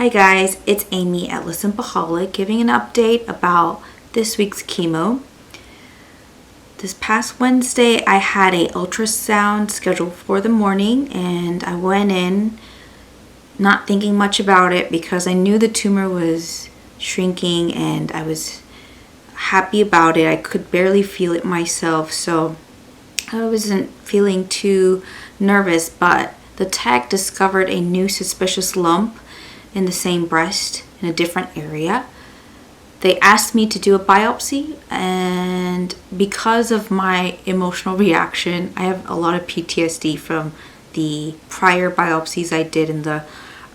Hi guys, it's Amy at Lesimpleholic giving an update about this week's chemo. This past Wednesday I had an ultrasound scheduled for the morning and I went in not thinking much about it because I knew the tumor was shrinking and I was happy about it. I could barely feel it myself, so I wasn't feeling too nervous, but the tech discovered a new suspicious lump in the same breast in a different area. They asked me to do a biopsy, and because of my emotional reaction, I have a lot of PTSD from the prior biopsies I did in the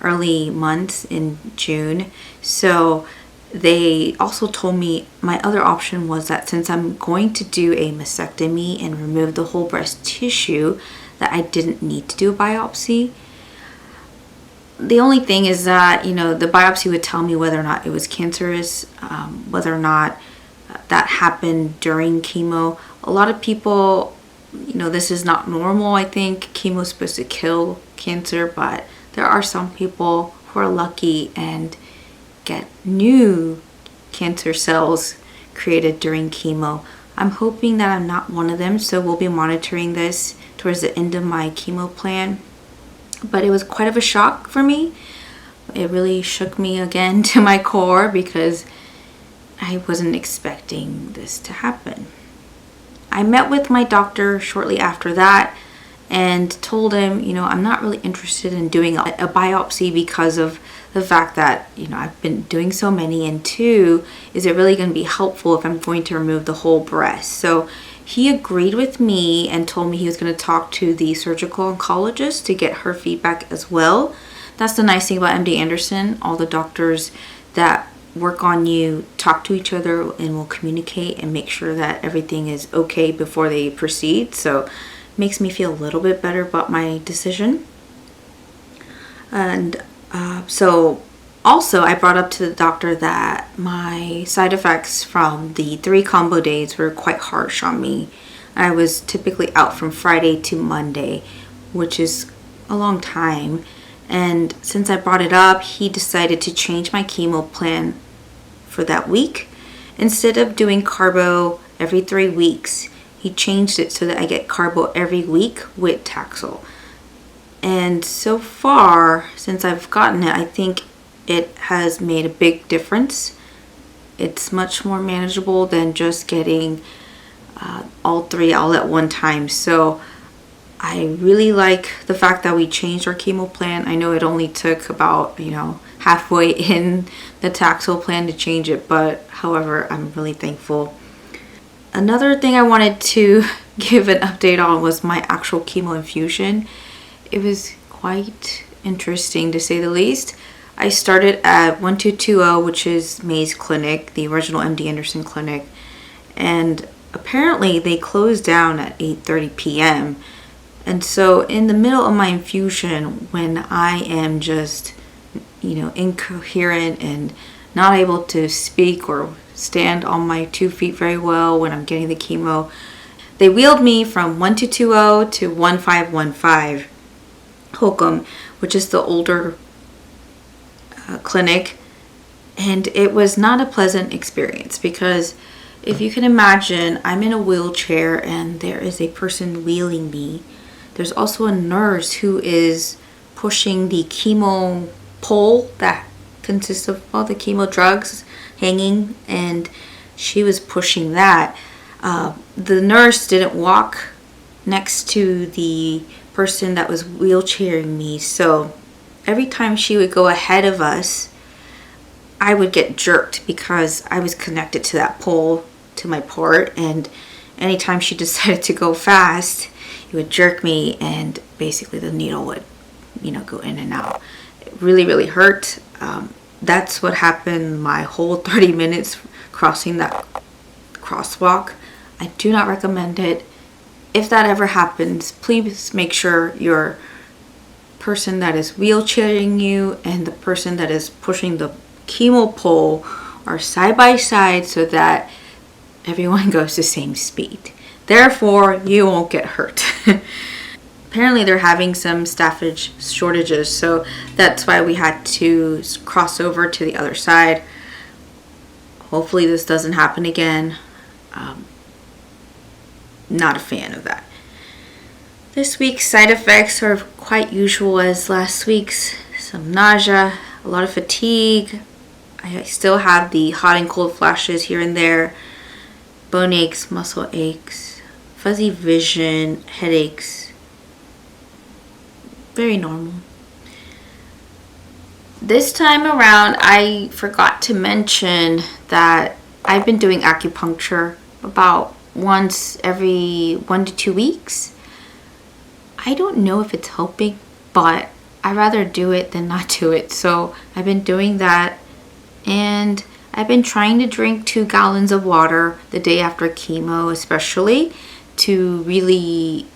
early months in June. So they also told me my other option was that since I'm going to do a mastectomy and remove the whole breast tissue, that I didn't need to do a biopsy. The only thing is that, the biopsy would tell me whether or not it was cancerous, whether or not that happened during chemo. A lot of people, this is not normal. I think chemo is supposed to kill cancer, but there are some people who are lucky and get new cancer cells created during chemo. I'm hoping that I'm not one of them, so we'll be monitoring this towards the end of my chemo plan. But it was quite of a shock for me. It really shook me again to my core because I wasn't expecting this to happen. I met with my doctor shortly after that and told him, I'm not really interested in doing a biopsy because of the fact that, I've been doing so many, and two, is it really going to be helpful if I'm going to remove the whole breast? So he agreed with me and told me he was going to talk to the surgical oncologist to get her feedback as well. That's the nice thing about MD Anderson. All the doctors that work on you talk to each other and will communicate and make sure that everything is okay before they proceed. So it makes me feel a little bit better about my decision. And so also I brought up to the doctor that my side effects from the 3 combo days were quite harsh on me. I was typically out from Friday to Monday, which is a long time. And since I brought it up, he decided to change my chemo plan for that week. Instead of doing Carbo every 3 weeks, he changed it so that I get Carbo every week with Taxol. And so far, since I've gotten it, I think it has made a big difference. It's much more manageable than just getting all 3 all at one time. So I really like the fact that we changed our chemo plan. I know it only took about, halfway in the Taxol plan to change it, but however, I'm really thankful. Another thing I wanted to give an update on was my actual chemo infusion. It was quite interesting to say the least. I started at 1220, which is May's clinic, the original MD Anderson clinic, and apparently they closed down at 8:30 p.m. And so in the middle of my infusion, when I am just, incoherent and not able to speak or stand on my 2 feet very well when I'm getting the chemo, they wheeled me from 1220 to 1515 Holcomb, which is the older clinic, and it was not a pleasant experience because if you can imagine, I'm in a wheelchair and there is a person wheeling me. There's also a nurse who is pushing the chemo pole that consists of all the chemo drugs hanging, and she was pushing that. The nurse didn't walk next to the person that was wheelchairing me, so every time she would go ahead of us, I would get jerked because I was connected to that pole to my port, and anytime she decided to go fast, it would jerk me and basically the needle would, go in and out. It really, really hurt. That's what happened my whole 30 minutes crossing that crosswalk. I do not recommend it. If that ever happens, please make sure your person that is wheelchairing you and the person that is pushing the chemo pole are side by side so that everyone goes the same speed. Therefore, you won't get hurt. apparently they're having some staffage shortages, so that's why we had to cross over to the other side. Hopefully this doesn't happen again. Not a fan of that. This week's side effects are quite usual as last week's. Some nausea, a lot of fatigue. I still have the hot and cold flashes here and there. Bone aches, muscle aches, fuzzy vision, headaches. Very normal. This time around, I forgot to mention that I've been doing acupuncture about once every 1 to 2 weeks. I don't know if it's helping, but I'd rather do it than not do it. So I've been doing that, and I've been trying to drink 2 gallons of water the day after chemo, especially to really,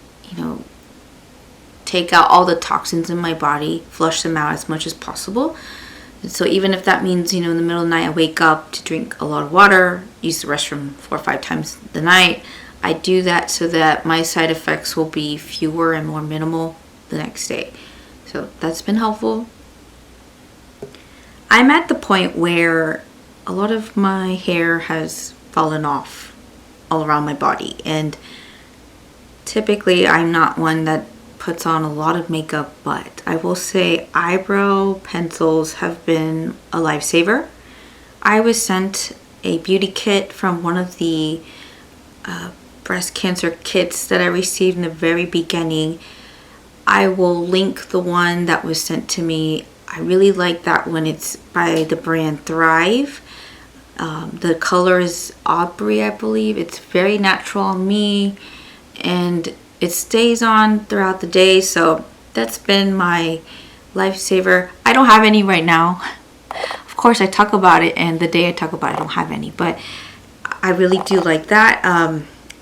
take out all the toxins in my body, flush them out as much as possible. And so even if that means, in the middle of the night I wake up to drink a lot of water, use the restroom 4 or 5 times the night, I do that so that my side effects will be fewer and more minimal the next day. So that's been helpful. I'm at the point where a lot of my hair has fallen off all around my body, and typically I'm not one that puts on a lot of makeup, but I will say eyebrow pencils have been a lifesaver. I was sent a beauty kit from one of the breast cancer kits that I received in the very beginning. I will link the one that was sent to me. I really like that one. It's by the brand Thrive. The color is Aubrey, I believe. It's very natural on me, and it stays on throughout the day, so that's been my lifesaver. I don't have any right now. Of course, I talk about it, and the day I talk about it, I don't have any, but I really do like that.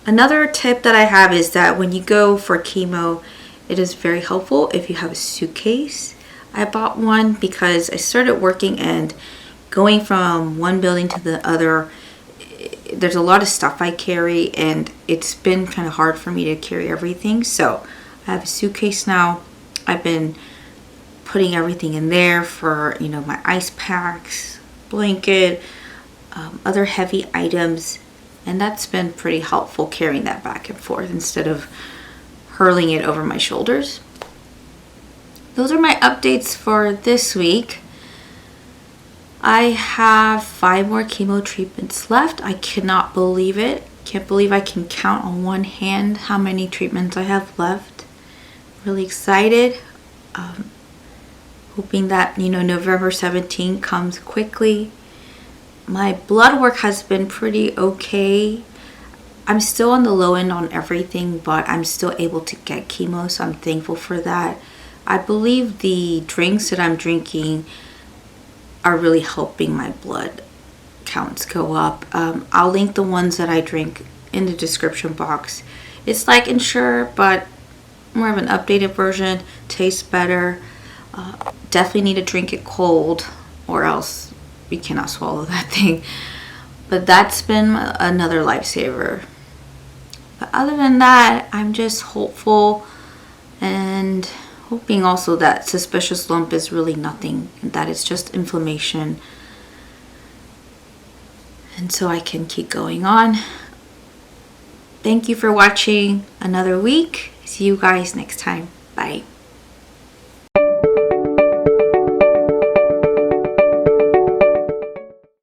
Another tip that I have is that when you go for chemo, it is very helpful if you have a suitcase. I bought one because I started working, and going from one building to the other, there's a lot of stuff I carry, and it's been kind of hard for me to carry everything. So I have a suitcase now. I've been putting everything in there for, my ice packs, blanket, other heavy items, and that's been pretty helpful, carrying that back and forth instead of hurling it over my shoulders. Those are my updates for this week. I have 5 more chemo treatments left. I cannot believe it. Can't believe I can count on one hand how many treatments I have left. Really excited. Hoping that, November 17th comes quickly. My blood work has been pretty okay. I'm still on the low end on everything, but I'm still able to get chemo, so I'm thankful for that. I believe the drinks that I'm drinking are really helping my blood counts go up. I'll link the ones that I drink in the description box. It's like Ensure, but more of an updated version. Tastes better. Definitely need to drink it cold, or else we cannot swallow that thing. But that's been another lifesaver. But other than that, I'm just hopeful, and hoping also that suspicious lump is really nothing, that it's just inflammation, and so I can keep going on. Thank you for watching another week. See you guys next time. Bye.